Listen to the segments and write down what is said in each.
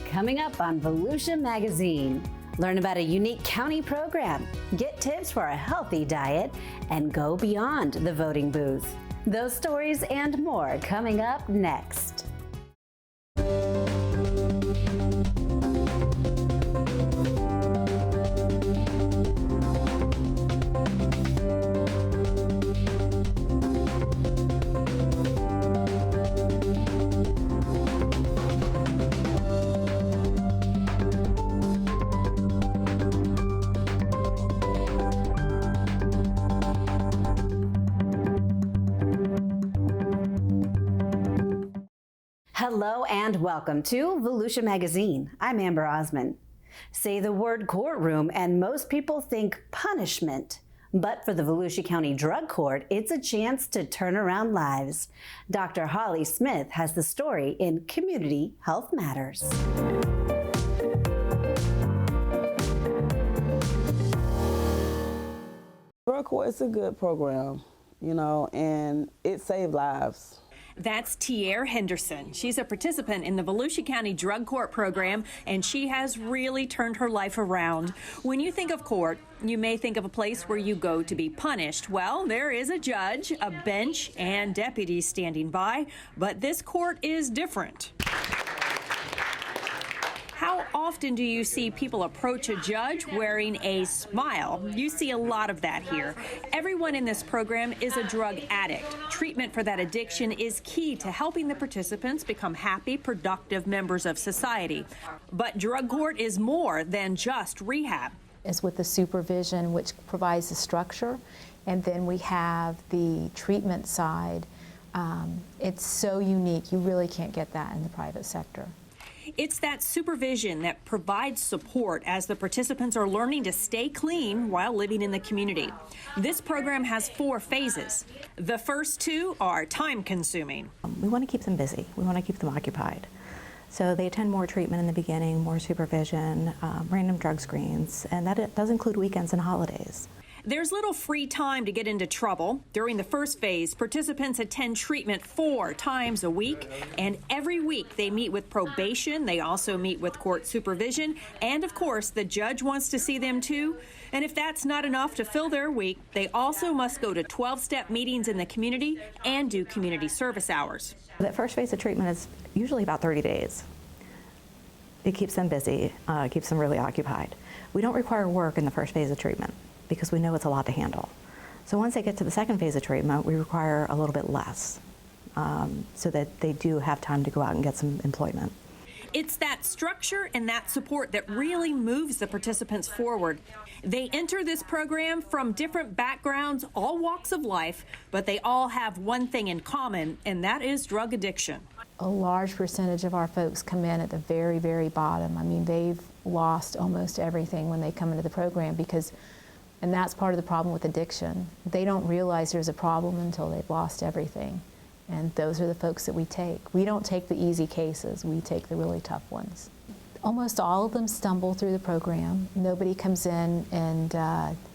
coming up on Volusia Magazine. Learn about a unique county program, get tips for a healthy diet, and go beyond the voting booth. Those stories and more coming up next. Hello and welcome to Volusia Magazine. I'm Amber Osman. Say the word courtroom and most people think punishment. But for the Volusia County Drug Court, it's a chance to turn around lives. Dr. Holly Smith has the story in Community Health Matters. Drug Court is a good program, and it saved lives. That's Tiare Henderson. She's a participant in the Volusia County Drug Court program, and she has really turned her life around. When you think of court, you may think of a place where you go to be punished. Well, there is a judge, a bench, and deputies standing by, but this court is different. How often do you see people approach a judge wearing a smile? You see a lot of that here. Everyone in this program is a drug addict. Treatment for that addiction is key to helping the participants become happy, productive members of society. But drug court is more than just rehab. Is with the supervision, which provides the structure, and then we have the treatment side. It's so unique. You really can't get that in the private sector. It's that supervision that provides support as the participants are learning to stay clean while living in the community. This program has 4 phases. The first 2 are time-consuming. We want to keep them busy. We want to keep them occupied. So they attend more treatment in the beginning, more supervision, random drug screens, and that does include weekends and holidays. There's little free time to get into trouble. During the first phase, participants attend treatment 4 times a week, and every week they meet with probation. They also meet with court supervision, and of course, the judge wants to see them too. And if that's not enough to fill their week, they also must go to 12-step meetings in the community and do community service hours. That first phase of treatment is usually about 30 days. It keeps them busy, keeps them really occupied. We don't require work in the first phase of treatment, because we know it's a lot to handle. So once they get to the second phase of treatment, we require a little bit less so that they do have time to go out and get some employment. It's that structure and that support that really moves the participants forward. They enter this program from different backgrounds, all walks of life, but they all have one thing in common, and that is drug addiction. A large percentage of our folks come in at the very, very bottom. I mean, they've lost almost everything when they come into the program and that's part of the problem with addiction. They don't realize there's a problem until they've lost everything. And those are the folks that we take. We don't take the easy cases, we take the really tough ones. Almost all of them stumble through the program. Nobody comes in and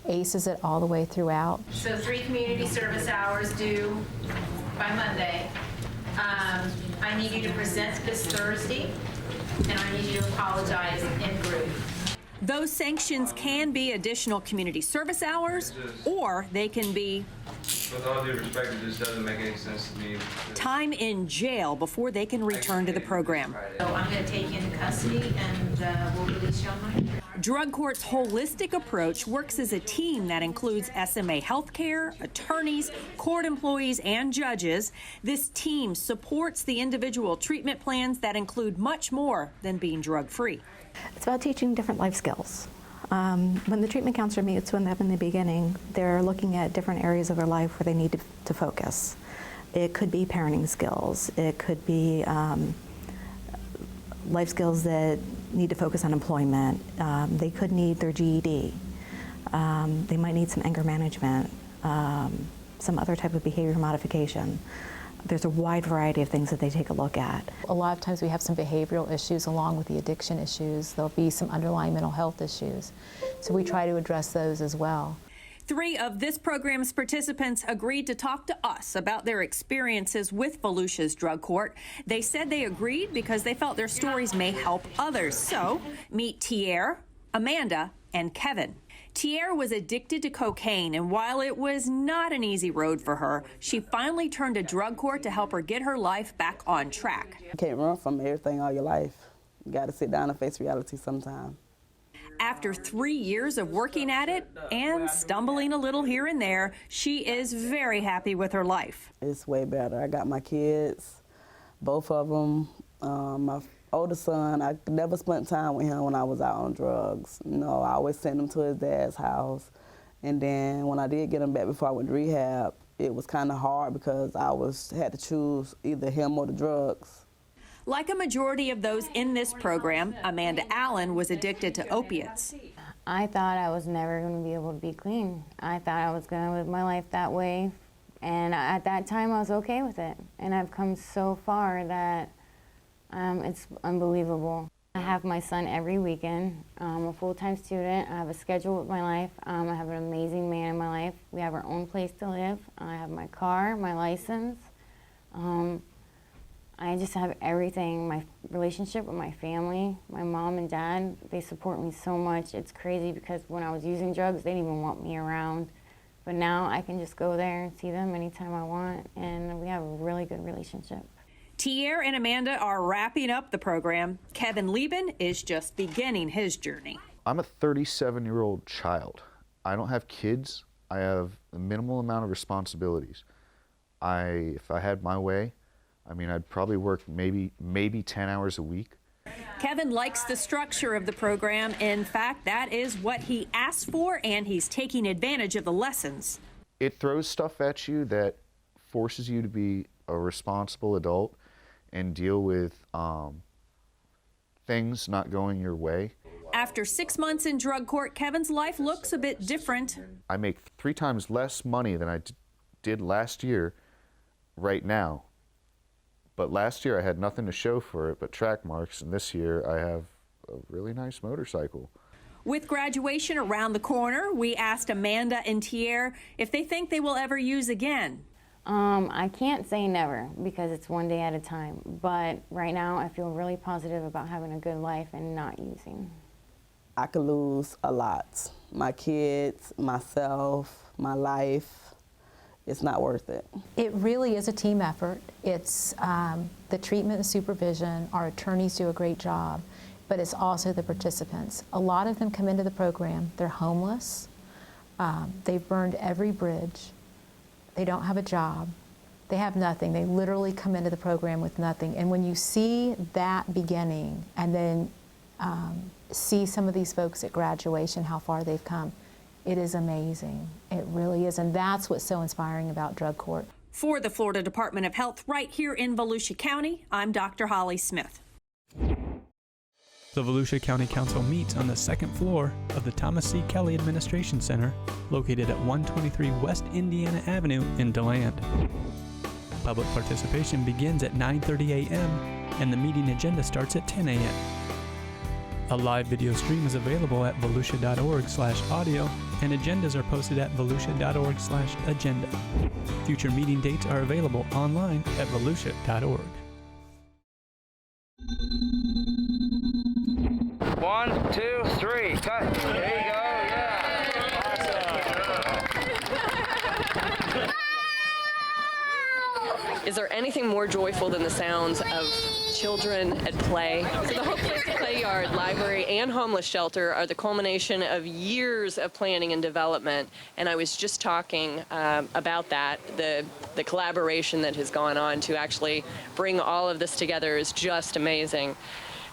aces it all the way throughout. So 3 community service hours due by Monday. I need you to present this Thursday, and I need you to apologize in group. Those sanctions can be additional community service hours, or they can be with all due respect, it just doesn't make any sense to me. Time in jail before they can return to the program. So I'm going to take you into custody and we'll release you on Monday. Drug Court's holistic approach works as a team that includes SMA healthcare, attorneys, court employees, and judges. This team supports the individual treatment plans that include much more than being drug-free. It's about teaching different life skills. When the treatment counselor meets with them in the beginning, they're looking at different areas of their life where they need to focus. It could be parenting skills. It could be life skills that need to focus on employment. They could need their GED. They might need some anger management, some other type of behavior modification. There's a wide variety of things that they take a look at. A lot of times we have some behavioral issues along with the addiction issues. There'll be some underlying mental health issues. So we try to address those as well. 3 of this program's participants agreed to talk to us about their experiences with Volusia's drug court. They said they agreed because they felt their stories may help others. So, meet Tier, Amanda, and Kevin. Tier was addicted to cocaine, and while it was not an easy road for her, she finally turned to drug court to help her get her life back on track. You can't run from everything all your life. You got to sit down and face reality sometime. After 3 years of working at it and stumbling a little here and there, she is very happy with her life. It's way better. I got my kids, both of them. My oldest son, I never spent time with him when I was out on drugs. You know, I always sent him to his dad's house. And then when I did get him back before I went to rehab, it was kind of hard because I had to choose either him or the drugs. Like a majority of those in this program, Amanda Allen was addicted to opiates. I thought I was never going to be able to be clean. I thought I was going to live my life that way, and at that time I was okay with it. And I've come so far that it's unbelievable. I have my son every weekend. I'm a full-time student. I have a schedule with my life. I have an amazing man in my life. We have our own place to live. I have my car, my license. I just have everything. My relationship with my family, my mom and dad, they support me so much. It's crazy because when I was using drugs, they didn't even want me around. But now I can just go there and see them anytime I want, and we have a really good relationship. Tier and Amanda are wrapping up the program. Kevin Lieben is just beginning his journey. I'm a 37-year-old child. I don't have kids. I have a minimal amount of responsibilities. If I had my way, I mean, I'd probably work maybe 10 hours a week. Kevin likes the structure of the program. In fact, that is what he asked for, and he's taking advantage of the lessons. It throws stuff at you that forces you to be a responsible adult and deal with things not going your way. After 6 months in drug court, Kevin's life looks a bit different. I make 3 times less money than I did last year right now. But last year I had nothing to show for it but track marks, and this year I have a really nice motorcycle. With graduation around the corner, we asked Amanda and Tier if they think they will ever use again. I can't say never because it's one day at a time, but right now I feel really positive about having a good life and not using. I could lose a lot. My kids, myself, my life. It's not worth it. It really is a team effort. It's the treatment and supervision. Our attorneys do a great job, but it's also the participants. A lot of them come into the program, they're homeless, they've burned every bridge, they don't have a job, they have nothing. They literally come into the program with nothing. And when you see that beginning and then see some of these folks at graduation, how far they've come, it is amazing. It really is, and that's what's so inspiring about drug court. For the Florida Department of Health right here in Volusia County, I'm Dr. Holly Smith. The Volusia County Council meets on the second floor of the Thomas C. Kelly Administration Center, located at 123 West Indiana Avenue in DeLand. Public participation begins at 9:30 a.m. and the meeting agenda starts at 10 a.m. A live video stream is available at volusia.org/audio, and agendas are posted at volusia.org/agenda. Future meeting dates are available online at volusia.org. 1, 2, 3, cut. There you go, yeah. Is there anything more joyful than the sounds of children at play? So the Hope Place Play Yard, Library, and Homeless Shelter are the culmination of years of planning and development. And I was just talking about that. The collaboration that has gone on to actually bring all of this together is just amazing.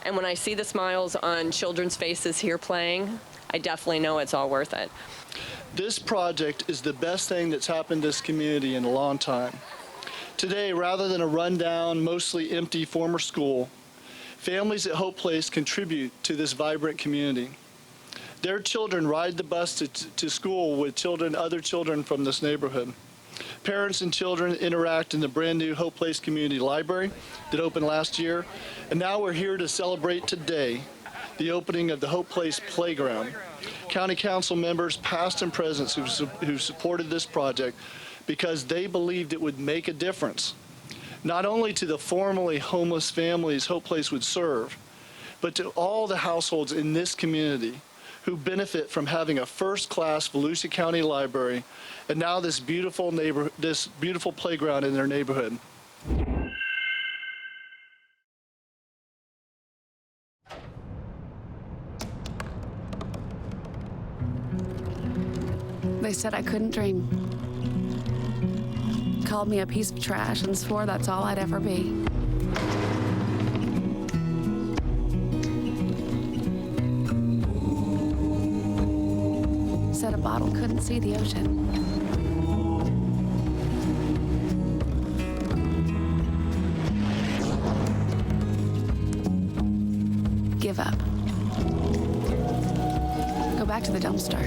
And when I see the smiles on children's faces here playing, I definitely know it's all worth it. This project is the best thing that's happened to this community in a long time. Today, rather than a rundown, mostly empty former school, families at Hope Place contribute to this vibrant community. Their children ride the bus to school with other children from this neighborhood. Parents and children interact in the brand new Hope Place Community Library that opened last year. And now we're here to celebrate today the opening of the Hope Place Playground. county council members, past and present, who supported this project because they believed it would make a difference, not only to the formerly homeless families Hope Place would serve, but to all the households in this community who benefit from having a first-class Volusia County library and now this beautiful playground in their neighborhood. They said I couldn't dream. Called me a piece of trash and swore that's all I'd ever be. Said a bottle couldn't see the ocean. Give up. Go back to the dumpster.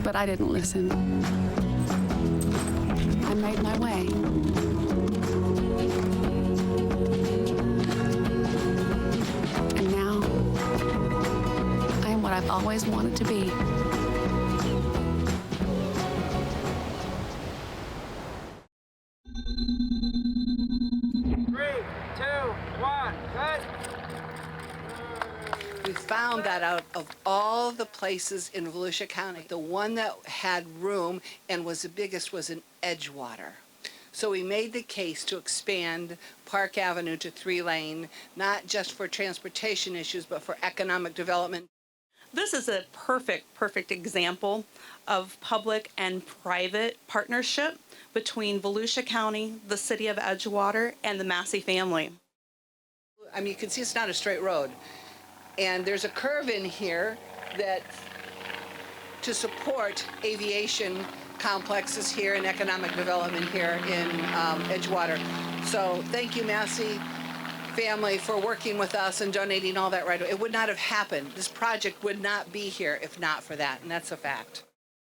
But I didn't listen. I made my way. And now, I am what I've always wanted to be. We found that out of all the places in Volusia County, the one that had room and was the biggest was in Edgewater. So we made the case to expand Park Avenue to 3-lane, not just for transportation issues, but for economic development. This is a perfect example of public and private partnership between Volusia County, the city of Edgewater, and the Massey family. I mean, you can see it's not a straight road. And there's a curve in here that to support aviation complexes here and economic development here in Edgewater. So thank you, Massey family, for working with us and donating all that right away. It would not have happened. This project would not be here if not for that, and that's a fact.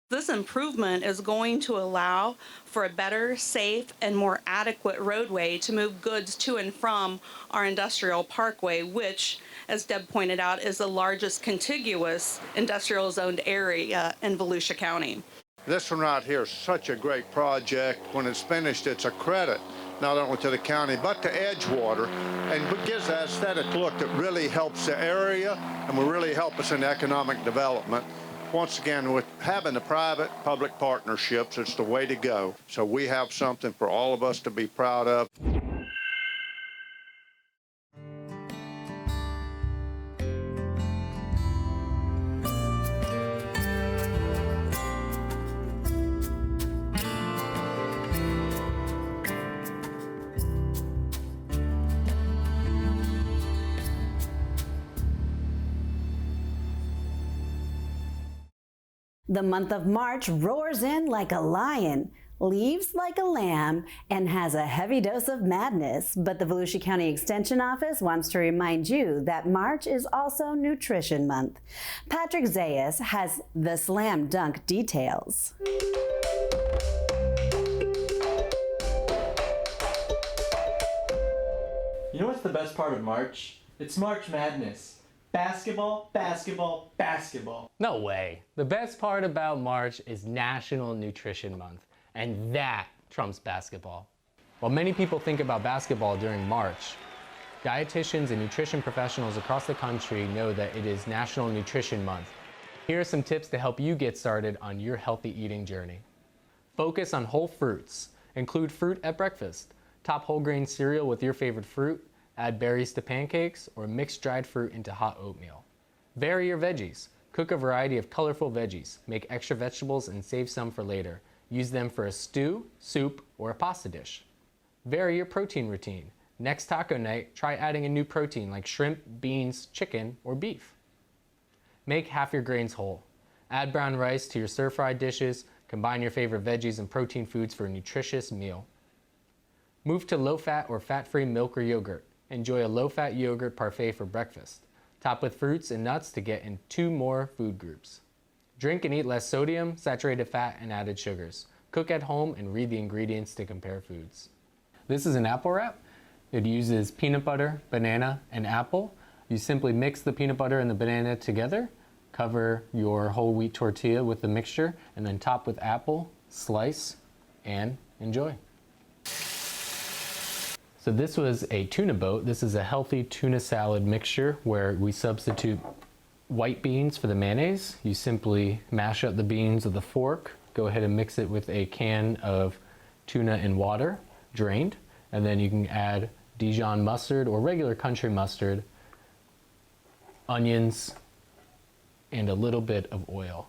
This improvement is going to allow for a better, safe, and more adequate roadway to move goods to and from our industrial parkway, which, as Deb pointed out, is the largest contiguous industrial zoned area in Volusia County. This one right here is such a great project. When it's finished, it's a credit not only to the county but to Edgewater, and it gives that aesthetic look that really helps the area and will really help us in economic development. Once again, with having the private-public partnerships, it's the way to go. So we have something for all of us to be proud of. The month of March roars in like a lion, leaves like a lamb, and has a heavy dose of madness. But the Volusia County Extension Office wants to remind you that March is also Nutrition Month. Patrick Zayas has the slam dunk details. You know what's the best part of March? It's March Madness. Basketball, basketball, basketball. No way. The best part about March is National Nutrition Month, and that trumps basketball. While many people think about basketball during March, dietitians and nutrition professionals across the country know that it is National Nutrition Month. Here are some tips to help you get started on your healthy eating journey. Focus on whole fruits. Include fruit at breakfast. Top whole grain cereal with your favorite fruit. Add berries to pancakes, or mix dried fruit into hot oatmeal. Vary your veggies. Cook a variety of colorful veggies. Make extra vegetables and save some for later. Use them for a stew, soup, or a pasta dish. Vary your protein routine. Next taco night, try adding a new protein like shrimp, beans, chicken, or beef. Make half your grains whole. Add brown rice to your stir-fried dishes. Combine your favorite veggies and protein foods for a nutritious meal. Move to low-fat or fat-free milk or yogurt. Enjoy a low-fat yogurt parfait for breakfast. Top with fruits and nuts to get in 2 more food groups. Drink and eat less sodium, saturated fat, and added sugars. Cook at home and read the ingredients to compare foods. This is an apple wrap. It uses peanut butter, banana, and apple. You simply mix the peanut butter and the banana together, cover your whole wheat tortilla with the mixture, and then top with apple, slice, and enjoy. So this was a tuna boat. This is a healthy tuna salad mixture where we substitute white beans for the mayonnaise. You simply mash up the beans with a fork, go ahead and mix it with a can of tuna and water, drained, and then you can add Dijon mustard or regular country mustard, onions, and a little bit of oil.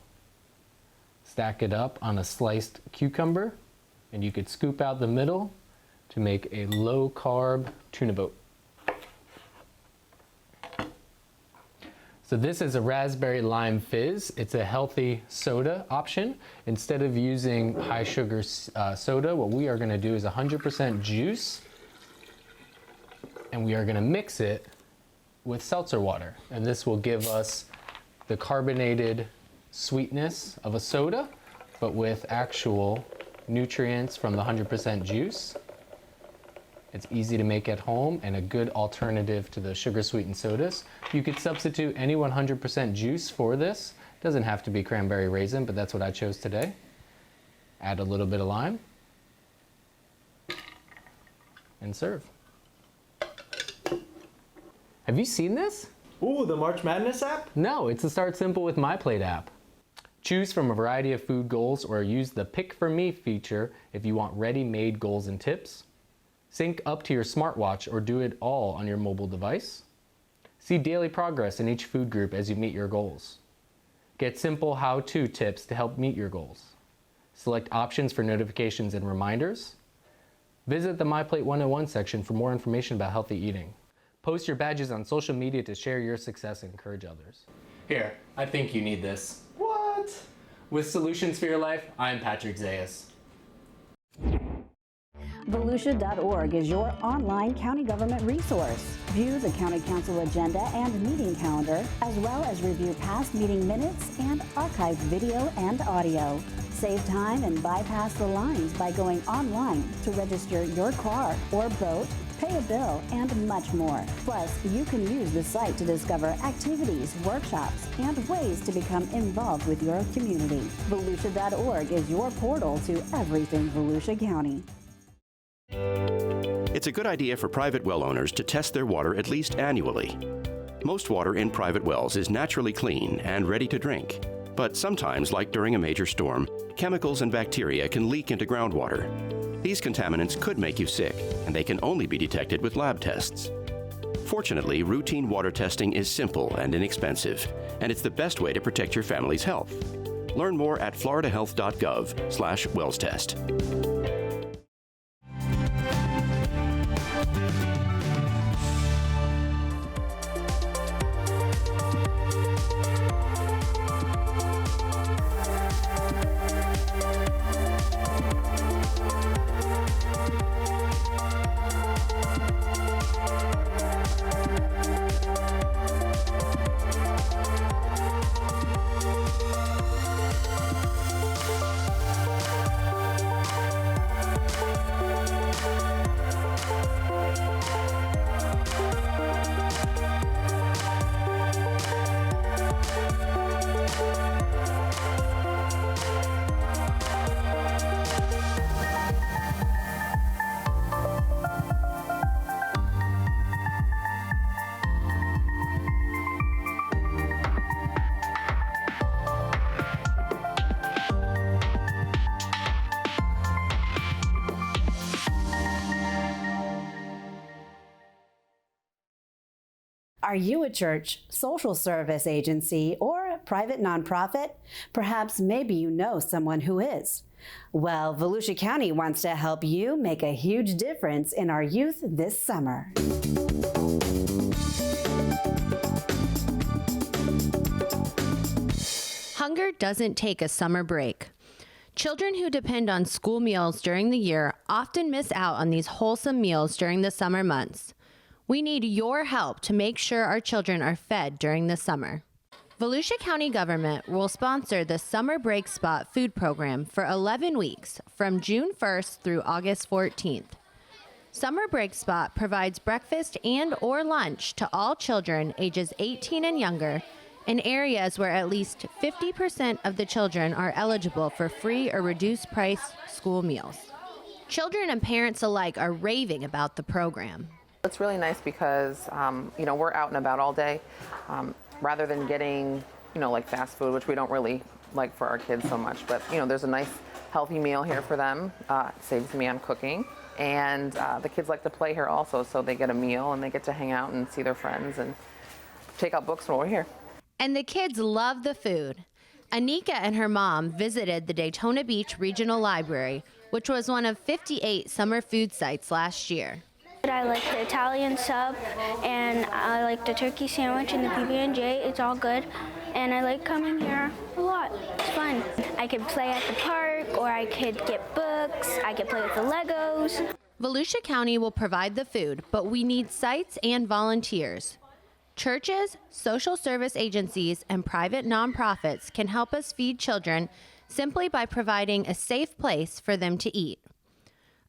Stack it up on a sliced cucumber, and you could scoop out the middle to make a low-carb tuna boat. So this is a raspberry lime fizz. It's a healthy soda option. Instead of using high sugar soda, what we are gonna do is 100% juice, and we are gonna mix it with seltzer water. And this will give us the carbonated sweetness of a soda, but with actual nutrients from the 100% juice. It's easy to make at home and a good alternative to the sugar-sweetened sodas. You could substitute any 100% juice for this. Doesn't have to be cranberry raisin, but that's what I chose today. Add a little bit of lime and serve. Have you seen this? Ooh, the March Madness app? No, it's the Start Simple with My Plate app. Choose from a variety of food goals or use the Pick for Me feature if you want ready-made goals and tips. Sync up to your smartwatch or do it all on your mobile device. See daily progress in each food group as you meet your goals. Get simple how-to tips to help meet your goals. Select options for notifications and reminders. Visit the My Plate 101 section for more information about healthy eating. Post your badges on social media to share your success and encourage others. Here, I think you need this. What? With Solutions for Your Life, I'm Patrick Zayas. Volusia.org is your online county government resource. View the county council agenda and meeting calendar, as well as review past meeting minutes and archived video and audio. Save time and bypass the lines by going online to register your car or boat, pay a bill, and much more. Plus, you can use the site to discover activities, workshops, and ways to become involved with your community. Volusia.org is your portal to everything Volusia County. It's a good idea for private well owners to test their water at least annually. Most water in private wells is naturally clean and ready to drink. But sometimes, like during a major storm, chemicals and bacteria can leak into groundwater. These contaminants could make you sick, and they can only be detected with lab tests. Fortunately, routine water testing is simple and inexpensive, and it's the best way to protect your family's health. Learn more at floridahealth.gov/wellstest. Are you a church, social service agency, or a private nonprofit? Perhaps maybe you know someone who is. Well, Volusia County wants to help you make a huge difference in our youth this summer. Hunger doesn't take a summer break. Children who depend on school meals during the year often miss out on these wholesome meals during the summer months. We need your help to make sure our children are fed during the summer. Volusia County government will sponsor the Summer Break Spot food program for 11 weeks from June 1st through August 14th. Summer Break Spot provides breakfast and or lunch to all children ages 18 and younger in areas where at least 50% of the children are eligible for free or reduced price school meals. Children and parents alike are raving about the program. It's really nice because, we're out and about all day. Rather than getting, like fast food, which we don't really like for our kids so much. But, there's a nice healthy meal here for them. It saves me on cooking. And the kids like to play here also, so they get a meal and they get to hang out and see their friends and take out books while we're here. And the kids love the food. Anika and her mom visited the Daytona Beach Regional Library, which was one of 58 summer food sites last year. I like the Italian sub, and I like the turkey sandwich and the PB&J. It's all good, and I like coming here a lot. It's fun. I could play at the park, or I could get books. I could play with the Legos. Volusia County will provide the food, but we need sites and volunteers. Churches, social service agencies, and private nonprofits can help us feed children simply by providing a safe place for them to eat.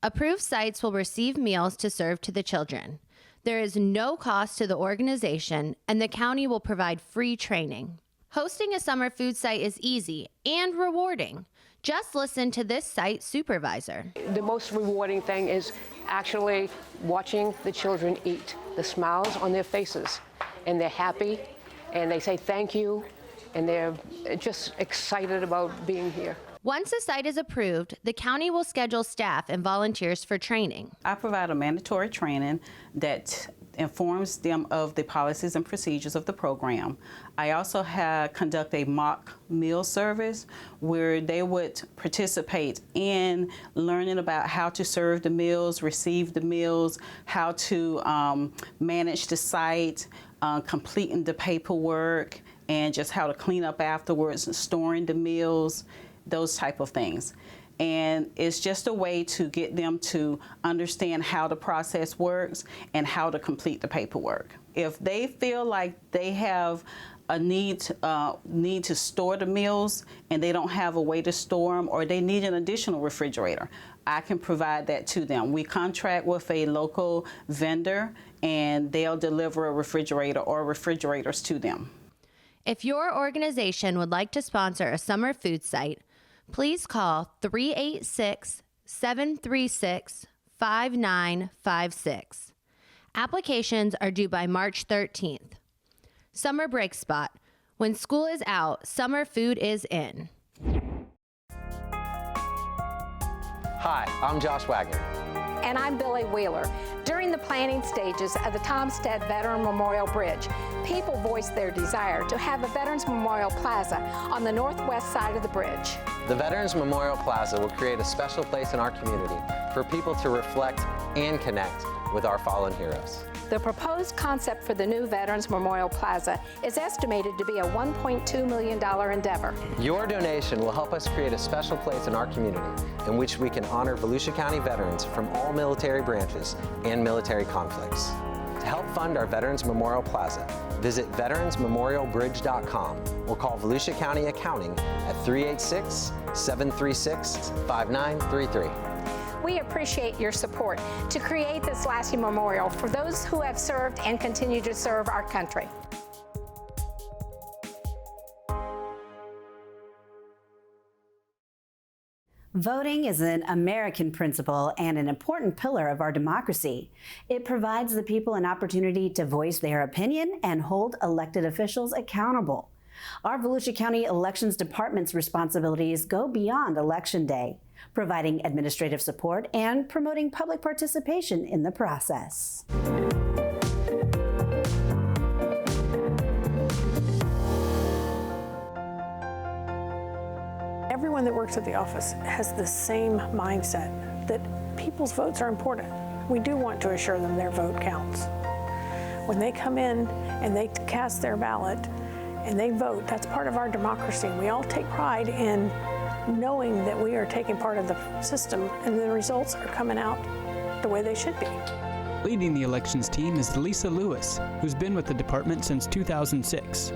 Approved sites will receive meals to serve to the children. There is no cost to the organization, and the county will provide free training. Hosting a summer food site is easy and rewarding. Just listen to this site supervisor. The most rewarding thing is actually watching the children eat, the smiles on their faces, and they're happy, and they say thank you, and they're just excited about being here. Once a site is approved, the county will schedule staff and volunteers for training. I provide a mandatory training that informs them of the policies and procedures of the program. I also conduct a mock meal service where they would participate in learning about how to serve the meals, receive the meals, how to manage the site, completing the paperwork, and just how to clean up afterwards and storing the meals, those type of things. And it's just a way to get them to understand how the process works and how to complete the paperwork. If they feel like they have a need to store the meals and they don't have a way to store them, or they need an additional refrigerator, I can provide that to them. We contract with a local vendor and they'll deliver a refrigerator or refrigerators to them. If your organization would like to sponsor a summer food site, please call 386-736-5956. Applications are due by March 13th. Summer Break Spot. When school is out, summer food is in. Hi, I'm Josh Wagner. And I'm Billy Wheeler. During the planning stages of the Tomstead Veteran Memorial Bridge, people voiced their desire to have a Veterans Memorial Plaza on the northwest side of the bridge. The Veterans Memorial Plaza will create a special place in our community for people to reflect and connect with our fallen heroes. The proposed concept for the new Veterans Memorial Plaza is estimated to be a $1.2 million endeavor. Your donation will help us create a special place in our community in which we can honor Volusia County veterans from all military branches and military conflicts. To help fund our Veterans Memorial Plaza, visit veteransmemorialbridge.com or call Volusia County Accounting at 386-736-5933. We appreciate your support to create this lasting memorial for those who have served and continue to serve our country. Voting is an American principle and an important pillar of our democracy. It provides the people an opportunity to voice their opinion and hold elected officials accountable. Our Volusia County Elections Department's responsibilities go beyond Election Day, providing administrative support and promoting public participation in the process. Everyone that works at the office has the same mindset that people's votes are important. We do want to assure them their vote counts. When they come in and they cast their ballot and they vote, that's part of our democracy. We all take pride in knowing that we are taking part of the system and the results are coming out the way they should be. Leading the elections team is Lisa Lewis, who's been with the department since 2006.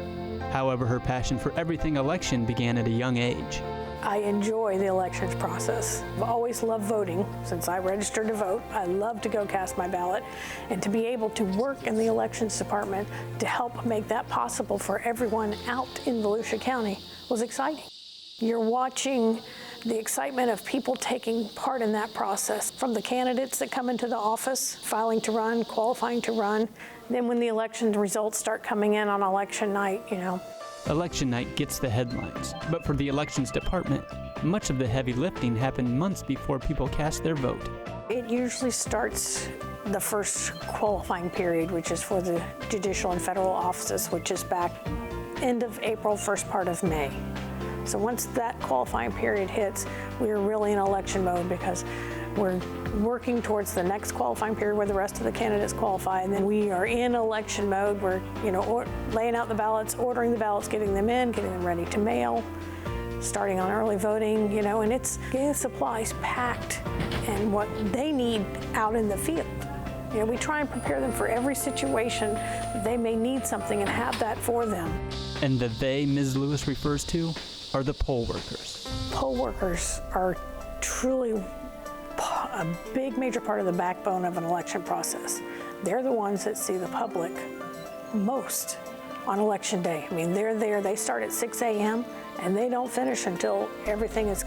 However, her passion for everything election began at a young age. I enjoy the elections process. I've always loved voting since I registered to vote. I love to go cast my ballot, and to be able to work in the elections department to help make that possible for everyone out in Volusia County was exciting. You're watching the excitement of people taking part in that process, from the candidates that come into the office, filing to run, qualifying to run. Then when the election results start coming in on election night, Election night gets the headlines, but for the elections department, much of the heavy lifting happened months before people cast their vote. It usually starts the first qualifying period, which is for the judicial and federal offices, which is back end of April, first part of May. So once that qualifying period hits, we're really in election mode because we're working towards the next qualifying period where the rest of the candidates qualify, and then we are in election mode. We're, laying out the ballots, ordering the ballots, getting them in, getting them ready to mail, starting on early voting, and it's getting supplies packed and what they need out in the field. We try and prepare them for every situation that they may need something and have that for them. And the they Ms. Lewis refers to are the poll workers. Poll workers are truly a big major part of the backbone of an election process. They're the ones that see the public most on election day. I mean, they're there, they start at 6 a.m. and they don't finish until everything is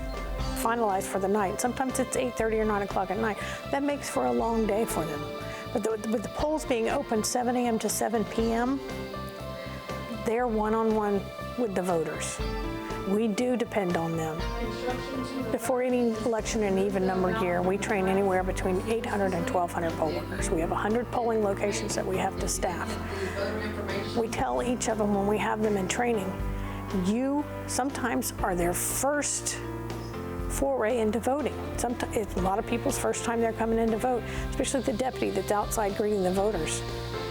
finalized for the night. Sometimes it's 8:30 or 9 o'clock at night. That makes for a long day for them. But with the polls being open 7 a.m. to 7 p.m., they're one-on-one with the voters. We do depend on them. Before any election in an even-numbered year, we train anywhere between 800 and 1,200 poll workers. We have 100 polling locations that we have to staff. We tell each of them when we have them in training, you sometimes are their first foray into voting. Sometimes it's a lot of people's first time they're coming in to vote, especially the deputy that's outside greeting the voters.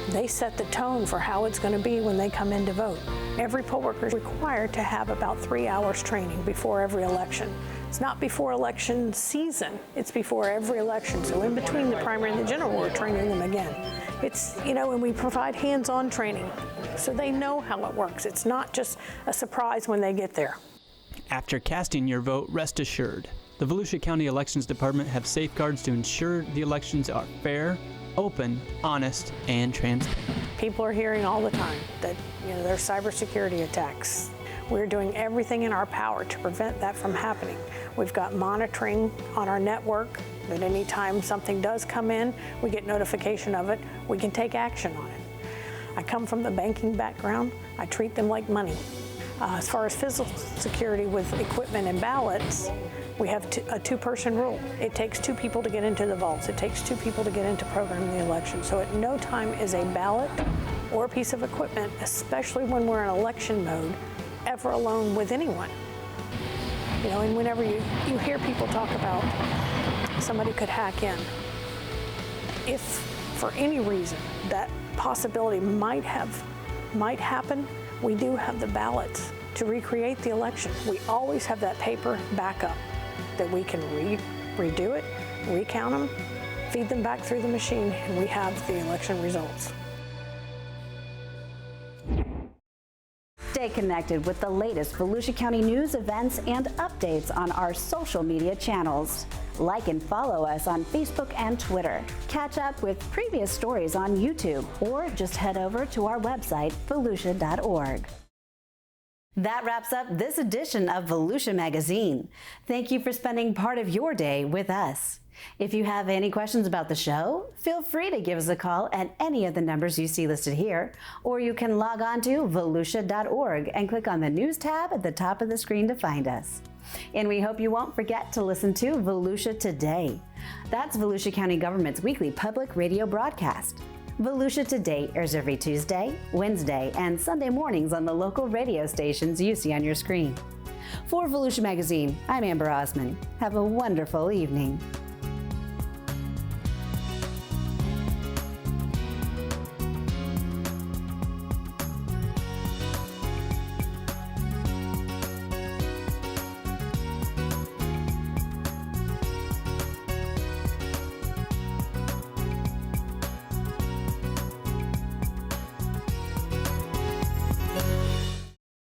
They set the tone for how it's going to be when they come in to vote. Every poll worker is required to have about 3 hours training before every election. It's not before election season, it's before every election. So in between the primary and the general, we're training them again. It's, and we provide hands-on training so they know how it works. It's not just a surprise when they get there. After casting your vote, rest assured, the Volusia County Elections Department have safeguards to ensure the elections are fair, open, honest, and transparent. People are hearing all the time that there's cybersecurity attacks. We're doing everything in our power to prevent that from happening. We've got monitoring on our network that anytime something does come in, we get notification of it, we can take action on it. I come from the banking background. I treat them like money. As far as physical security with equipment and ballots, we have a two-person rule. It takes 2 people to get into the vaults. It takes 2 people to get into programming the election. So at no time is a ballot or a piece of equipment, especially when we're in election mode, ever alone with anyone. And whenever you hear people talk about somebody could hack in, if for any reason that possibility might happen, we do have the ballots to recreate the election. We always have that paper backup that we can redo it, recount them, feed them back through the machine, and we have the election results. Stay connected with the latest Volusia County news, events, and updates on our social media channels. Like and follow us on Facebook and Twitter. Catch up with previous stories on YouTube, or just head over to our website, volusia.org. That wraps up this edition of Volusia Magazine. Thank you for spending part of your day with us. If you have any questions about the show, feel free to give us a call at any of the numbers you see listed here, or you can log on to volusia.org and click on the News tab at the top of the screen to find us. And we hope you won't forget to listen to Volusia Today. That's Volusia County Government's weekly public radio broadcast. Volusia Today airs every Tuesday, Wednesday, and Sunday mornings on the local radio stations you see on your screen. For Volusia Magazine, I'm Amber Osman. Have a wonderful evening.